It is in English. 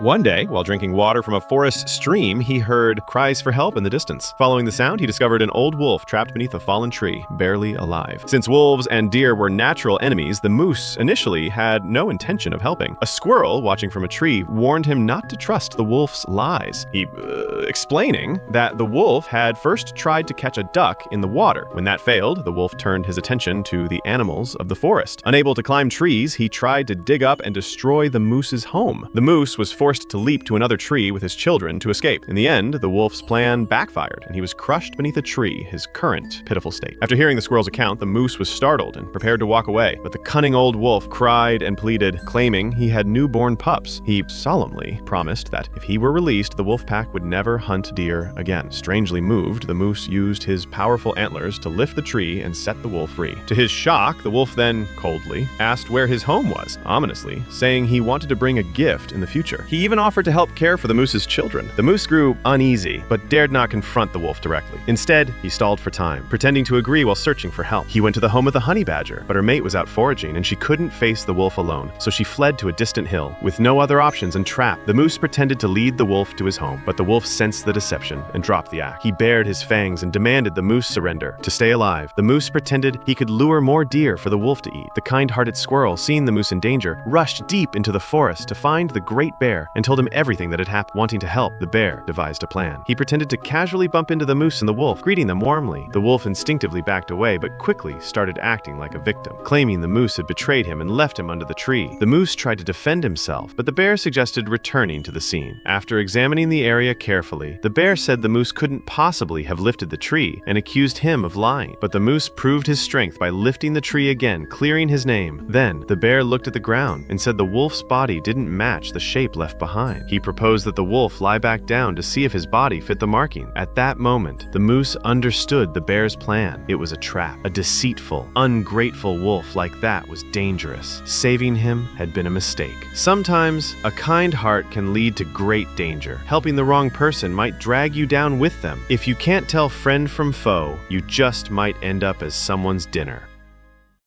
One day, while drinking water from a forest stream, he heard cries for help in the distance. Following the sound, he discovered an old wolf trapped beneath a fallen tree, barely alive. Since wolves and deer were natural enemies, the moose initially had no intention of helping. A squirrel, watching from a tree, warned him not to trust the wolf's lies. Explaining that the wolf had first tried to catch a duck in the water. When that failed, the wolf turned his attention to the animals of the forest. Unable to climb trees, he tried to dig up and destroy the moose's home. The moose was forced to leap to another tree with his children to escape. In the end, the wolf's plan backfired, and he was crushed beneath a tree, his current pitiful state. After hearing the squirrel's account, the moose was startled and prepared to walk away, but the cunning old wolf cried and pleaded, claiming he had newborn pups. He solemnly promised that if he were released, the wolf pack would never hunt deer again. Strangely moved, the moose used his powerful antlers to lift the tree and set the wolf free. To his shock, the wolf then, coldly, asked where his home was, ominously, saying he wanted to bring a gift in the future. He even offered to help care for the moose's children. The moose grew uneasy, but dared not confront the wolf directly. Instead, he stalled for time, pretending to agree while searching for help. He went to the home of the honey badger, but her mate was out foraging and she couldn't face the wolf alone, so she fled to a distant hill. With no other options and trapped, the moose pretended to lead the wolf to his home, but the wolf sensed the deception and dropped the act. He bared his fangs and demanded the moose surrender. To stay alive, the moose pretended he could lure more deer for the wolf to eat. The kind-hearted squirrel, seeing the moose in danger, rushed deep into the forest to find the great bear and told him everything that had happened. Wanting to help, the bear devised a plan. He pretended to casually bump into the moose and the wolf, greeting them warmly. The wolf instinctively backed away, but quickly started acting like a victim, claiming the moose had betrayed him and left him under the tree. The moose tried to defend himself, but the bear suggested returning to the scene. After examining the area carefully, the bear said the moose couldn't possibly have lifted the tree and accused him of lying. But the moose proved his strength by lifting the tree again, clearing his name. Then, the bear looked at the ground and said the wolf's body didn't match the shape left behind. He proposed that the wolf lie back down to see if his body fit the marking. At that moment, the moose understood the bear's plan. It was a trap. A deceitful, ungrateful wolf like that was dangerous. Saving him had been a mistake. Sometimes, a kind heart can lead to great danger. Helping the wrong person might drag you down with them. If you can't tell friend from foe, you just might end up as someone's dinner.